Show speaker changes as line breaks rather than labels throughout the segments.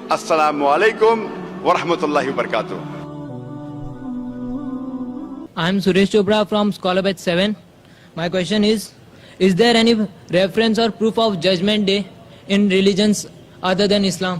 Assalamu alaikum wa rahmatullahi wa barakatuh.
I am Suresh Chopra from Scholar Batch 7. My question is there any reference or proof of Judgment Day in religions other than Islam?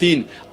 3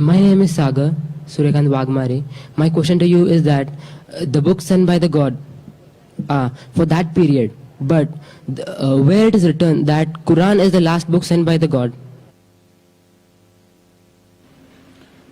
My name is Sagar Suryakant Wagmare. My question to you is that the book sent by the God for that period, but where it is written that Quran is the last book sent by the God?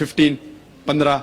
15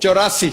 84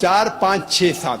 4, 5, 6, 7।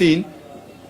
3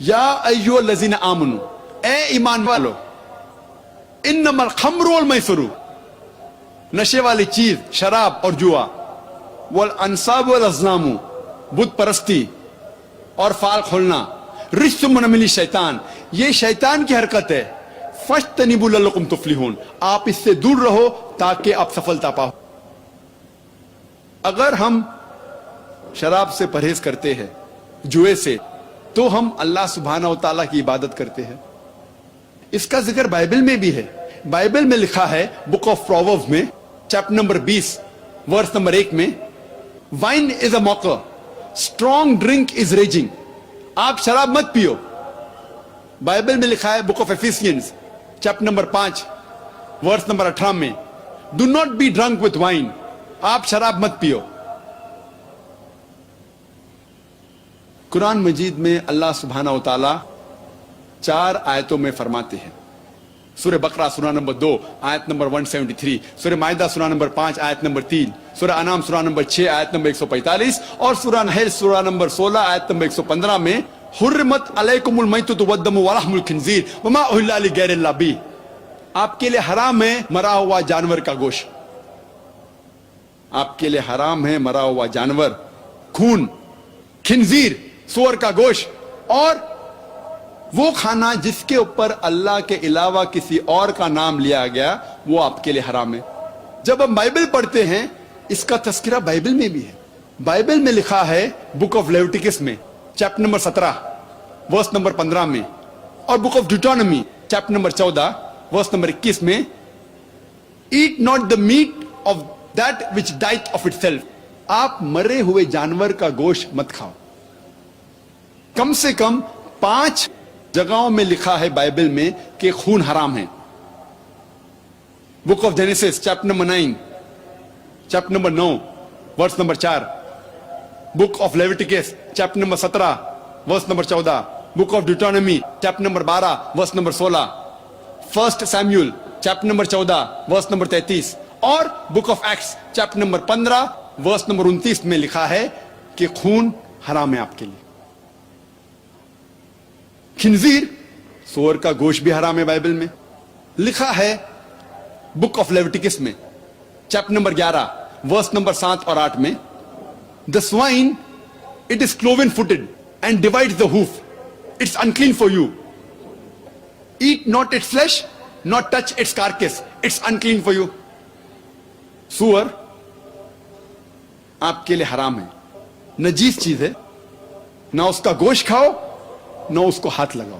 یا ایھا الذین آمنو، اے ایمان والو، انما الخمر والمیسر، نشے والی چیز شراب اور جوا، والانصاب والازلام، بت پرستی اور فال کھولنا، رجس من عمل الشیطان، یہ شیطان کی حرکت ہے، فاجتنبوا لعلکم تفلحون، آپ اس سے دور رہو تاکہ آپ سفلتا پاؤ۔ اگر ہم شراب سے پرہیز کرتے ہیں، جوئے سے، تو ہم اللہ سبحانہ و تعالیٰ کی عبادت کرتے ہیں۔ اس کا ذکر بائبل میں بھی ہے۔ بائبل میں لکھا ہے بک آف پرووربس میں چیپٹر نمبر 20 ورس نمبر 1 میں، wine is a mocker, strong drink is raging, آپ شراب مت پیو۔ بائبل میں لکھا ہے book of Ephesians chapter number 5 verse number 18 میں، do not be drunk with wine, آپ شراب مت پیو۔ قرآن مجید میں اللہ سبحانہ و تعالی 4 آیتوں میں فرماتے ہیں۔ سورہ بقرہ سورہ نمبر 2 آیت نمبر 173، سورہ مائدہ سورہ نمبر 5 آیت نمبر 3، سورہ انعام سورہ نمبر 6 آیت نمبر 145 اور سورہ نحل سورہ نمبر 16 آیت نمبر 115 میں، حرمت علیکم المیتۃ والدم ولحم الخنزیر وما اہل لغیر اللہ بہ، آپ کے لیے حرام ہے مرا ہوا جانور کا گوشت، آپ کے لیے حرام ہے مرا ہوا جانور، خون، خنزیر، سور کا گوشت، اور وہ کھانا جس کے اوپر اللہ کے علاوہ کسی اور کا نام لیا گیا، وہ آپ کے لیے حرام ہے۔ جب ہم بائبل پڑھتے ہیں، اس کا تذکرہ بائبل میں بھی ہے۔ بائبل میں لکھا ہے بک آف لیوٹیکس میں چیپٹر نمبر 17 ورس نمبر 15 میں، اور book of Deuteronomy chapter number 14 verse number 21 میں، eat not the meat of that which died of itself, آپ مرے ہوئے جانور کا گوشت مت کھاؤ۔ کم سے کم 5 جگہوں میں لکھا ہے بائبل میں کہ خون حرام ہے۔ Book of Genesis chapter number 9 chapter number 9 verse number 4، book of Leviticus chapter number 17 verse number 14، book of Deuteronomy chapter number 12 verse number 16، first Samuel chapter number 14 verse number 33، اور book of Acts chapter number 15 verse number 29 میں لکھا ہے کہ خون حرام ہے آپ کے لیے۔ خنزیر، سور کا گوشت بھی حرام ہے۔ بائبل میں لکھا ہے بک آف لیویٹیکس میں چیپٹر نمبر 11 ورس نمبر 7 اور 8 میں، the swine, it is cloven footed and divides the hoof, it's unclean for you, eat not its flesh, not touch its carcass, it's unclean for you۔ سور آپ کے لیے حرام ہے، نجیس چیز ہے، نہ اس کا گوشت کھاؤ نہ اس کو ہاتھ لگاؤ۔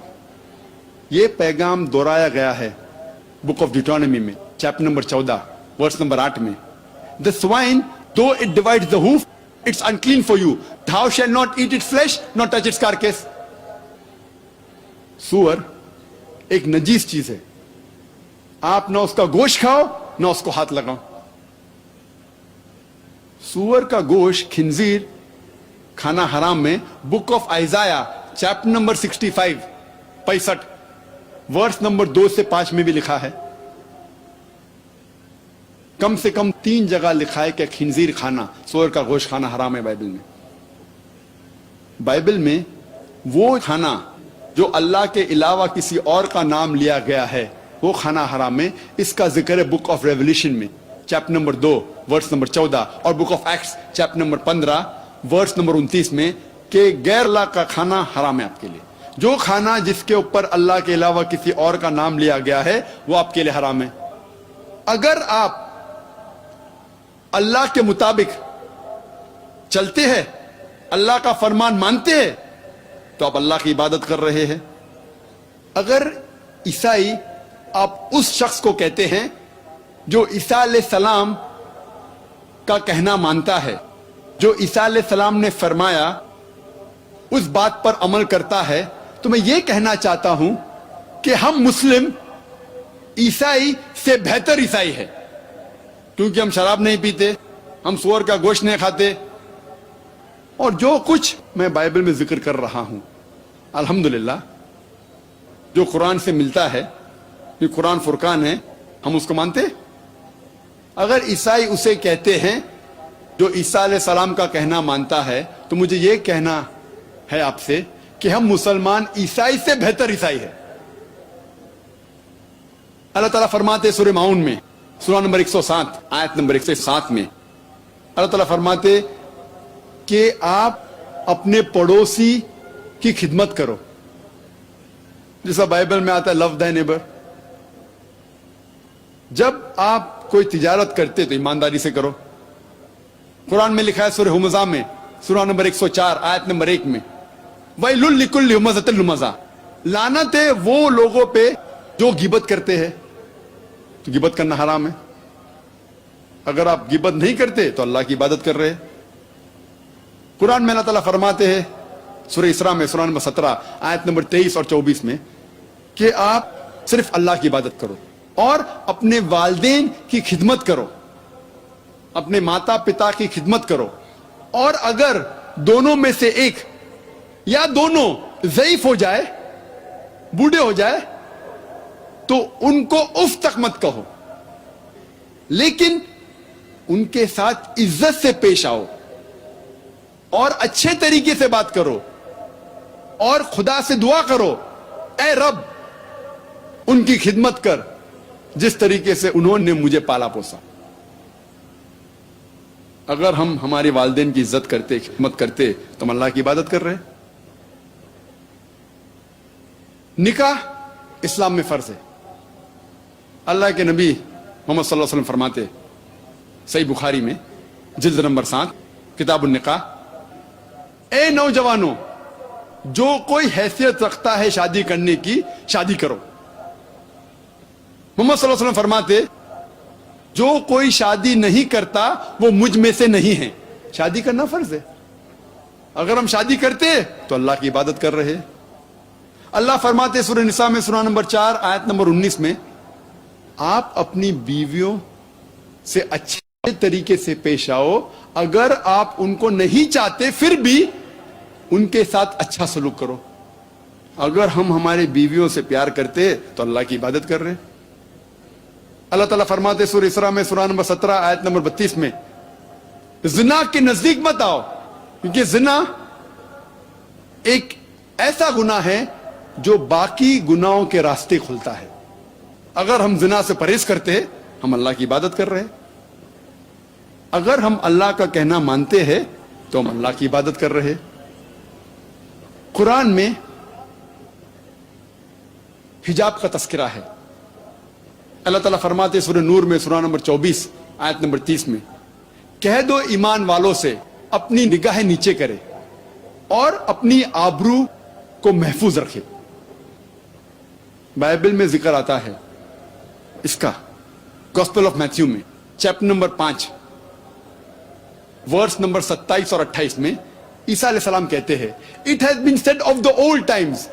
یہ پیغام دہرایا گیا ہے بک آف ڈیوٹرانومی میں چیپٹر نمبر 14 ورس نمبر 8 میں، the swine, though it divides the hoof, it's unclean for you, thou shalt not eat its flesh, not touch its carcass۔ سور ایک نجیس چیز ہے، آپ نہ اس کا گوشت کھاؤ نہ اس کو ہاتھ لگاؤ۔ سور کا گوشت، خنزیر کھانا حرام میں book of Isaiah chapter number 65 verse number 2 سے 5 میں بھی لکھا ہے۔ کم سے کم 3 جگہ لکھا ہے کہ خنزیر کھانا، سور کا گوشت کھانا حرام ہے بائبل میں۔ بائبل میں وہ کھانا جو اللہ کے علاوہ کسی اور کا نام لیا گیا ہے، وہ کھانا حرام ہے۔ اس کا ذکر ہے بک آف ریولیوشن میں چیپٹر نمبر 2 ورس نمبر 14 اور book of Acts chapter number 15 verse number 29 میں، کہ غیر اللہ کا کھانا حرام ہے آپ کے لیے۔ جو کھانا جس کے اوپر اللہ کے علاوہ کسی اور کا نام لیا گیا ہے، وہ آپ کے لیے حرام ہے۔ اگر آپ اللہ کے مطابق چلتے ہیں، اللہ کا فرمان مانتے ہیں، تو آپ اللہ کی عبادت کر رہے ہیں۔ اگر عیسائی، آپ اس شخص کو کہتے ہیں جو عیسیٰ علیہ السلام کا کہنا مانتا ہے، جو عیسیٰ علیہ السلام نے فرمایا اس بات پر عمل کرتا ہے، تو میں یہ کہنا چاہتا ہوں کہ ہم مسلم عیسائی سے بہتر عیسائی ہے، کیونکہ ہم شراب نہیں پیتے، ہم سور کا گوشت نہیں کھاتے، اور جو کچھ میں بائبل میں ذکر کر رہا ہوں الحمدللہ جو قرآن سے ملتا ہے، یہ قرآن فرقان ہے، ہم اس کو مانتے۔ اگر عیسائی اسے کہتے ہیں جو عیسیٰ علیہ السلام کا کہنا مانتا ہے، تو مجھے یہ کہنا ہے آپ سے کہ ہم مسلمان عیسائی سے بہتر عیسائی ہے. اللہ تعالیٰ فرماتے سورہ ماؤن میں سورہ نمبر 107 آیت نمبر 107 میں اللہ تعالیٰ فرماتے کہ آپ اپنے پڑوسی کی خدمت کرو, جیسا بائبل میں آتا ہے لو دی نیبر. جب آپ کوئی تجارت کرتے تو ایمانداری سے کرو. قرآن میں لکھا ہے سورہ ہمزہ میں سورہ نمبر 104 آیت نمبر 1 میں وَيْلٌ لِكُلِّ ہُمَزَةٍ لُمَزَةٍ, لعنت ہے وہ لوگوں پہ جو غیبت کرتے ہیں. تو غیبت کرنا حرام ہے. اگر آپ غیبت نہیں کرتے تو اللہ کی عبادت کر رہے. قرآن میں اللہ تعالیٰ فرماتے ہیں سورہ اسراء میں سورہ نمبر 17 آیت نمبر 23 اور 24 میں کہ آپ صرف اللہ کی عبادت کرو اور اپنے والدین کی خدمت کرو, اپنے ماتا پتا کی خدمت کرو, اور اگر دونوں میں سے ایک یا دونوں ضعیف ہو جائے, بوڑھے ہو جائے, تو ان کو اف تک مت کہو, لیکن ان کے ساتھ عزت سے پیش آؤ اور اچھے طریقے سے بات کرو اور خدا سے دعا کرو, اے رب ان کی خدمت کر جس طریقے سے انہوں نے مجھے پالا پوسا. اگر ہم ہمارے والدین کی عزت کرتے, خدمت کرتے, تو ہم اللہ کی عبادت کر رہے ہیں. نکاح اسلام میں فرض ہے. اللہ کے نبی محمد صلی اللہ علیہ وسلم فرماتے صحیح بخاری میں جلد نمبر 7 کتاب النکاح, اے نوجوانوں جو کوئی حیثیت رکھتا ہے شادی کرنے کی شادی کرو. محمد صلی اللہ علیہ وسلم فرماتے جو کوئی شادی نہیں کرتا وہ مجھ میں سے نہیں ہے. شادی کرنا فرض ہے. اگر ہم شادی کرتے تو اللہ کی عبادت کر رہے. اللہ فرماتے سورہ نساء میں سورہ نمبر 4 آیت نمبر 19 میں آپ اپنی بیویوں سے اچھے طریقے سے پیش آؤ, اگر آپ ان کو نہیں چاہتے پھر بھی ان کے ساتھ اچھا سلوک کرو. اگر ہم ہمارے بیویوں سے پیار کرتے تو اللہ کی عبادت کر رہے. اللہ تعالیٰ فرماتے سورہ اسراء میں سورہ نمبر 17 آیت نمبر 32 میں زنا کے نزدیک مت آؤ, کیونکہ زنا ایک ایسا گناہ ہے جو باقی گناہوں کے راستے کھلتا ہے. اگر ہم زنا سے پرہیز کرتے ہم اللہ کی عبادت کر رہے. اگر ہم اللہ کا کہنا مانتے ہیں تو ہم اللہ کی عبادت کر رہے. قرآن میں حجاب کا تذکرہ ہے. اللہ تعالیٰ فرماتے سورہ نور میں سورہ نمبر 24 آیت نمبر 30 میں کہہ دو ایمان والوں سے اپنی نگاہیں نیچے کرے اور اپنی آبرو کو محفوظ رکھے. بائبل میں ذکر آتا ہے اس کا گوسپل آف میتھیو میں چیپٹر نمبر 5 ورس نمبر 27 اور 28 میں عیسیٰ علیہ السلام کہتے ہیں It has been said of the old times,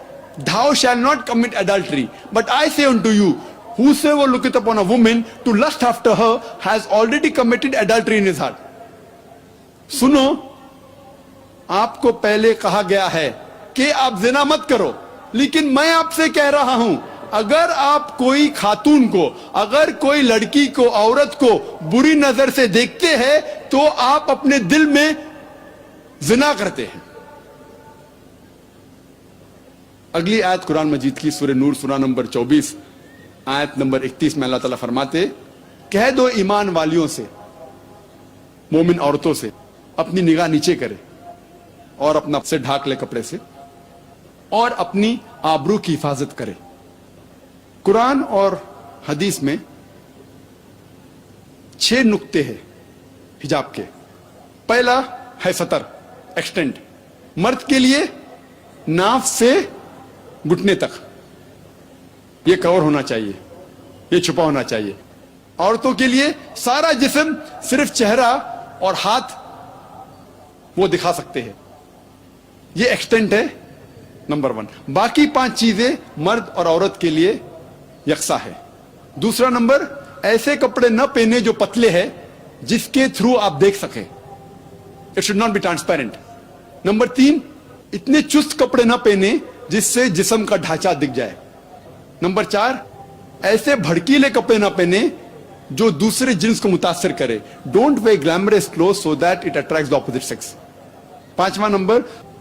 thou shalt not commit adultery, but I say unto you, whosoever looketh upon a woman to lust after her has already committed adultery in his heart. سنو, آپ کو پہلے کہا گیا ہے کہ آپ زنا مت کرو, لیکن میں آپ سے کہہ رہا ہوں اگر آپ کوئی خاتون کو, اگر کوئی لڑکی کو, عورت کو بری نظر سے دیکھتے ہیں تو آپ اپنے دل میں زنا کرتے ہیں. اگلی آیت قرآن مجید کی سورہ نور سورہ نمبر 24 آیت نمبر 31 میں اللہ تعالیٰ فرماتے کہہ دو ایمان والیوں سے, مومن عورتوں سے اپنی نگاہ نیچے کرے اور اپنا سے ڈھاک لے کپڑے سے اور اپنی آبرو کی حفاظت کرے. قرآن اور حدیث میں 6 نقطے ہیں حجاب کے. پہلا ہے سطر, ایکسٹینٹ. مرد کے لیے ناف سے گھٹنے تک یہ کور ہونا چاہیے, یہ چھپا ہونا چاہیے. عورتوں کے لیے سارا جسم, صرف چہرہ اور ہاتھ وہ دکھا سکتے ہیں. یہ ایکسٹینٹ ہے نمبر 1. باقی 5 چیزیں مرد اور عورت کے لیے یکساں ہے. دوسرا نمبر, ایسے کپڑے نہ پہنے جو پتلے ہیں جس کے تھرو آپ دیکھ سکیں. It should not be transparent. Number 3, اتنے چست کپڑے نہ پہنے جس سے جسم کا ڈھانچہ دکھ جائے. نمبر 4, ایسے بھڑکیلے کپڑے نہ پہنے جو دوسرے جنس کو متاثر کرے. Don't wear glamorous clothes so that it attracts the opposite sex. 5واں number,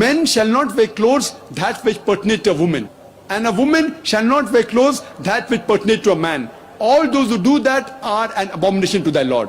men shall not wear clothes that which pertain to a woman, and a woman shall not wear clothes that which pertain to a man. All those who do that are an abomination to thy Lord.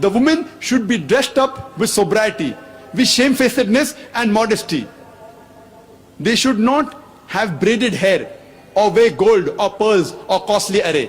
the woman should be dressed up with sobriety, with shamefacedness and modesty. They should not have braided hair or wear gold or pearls or costly array.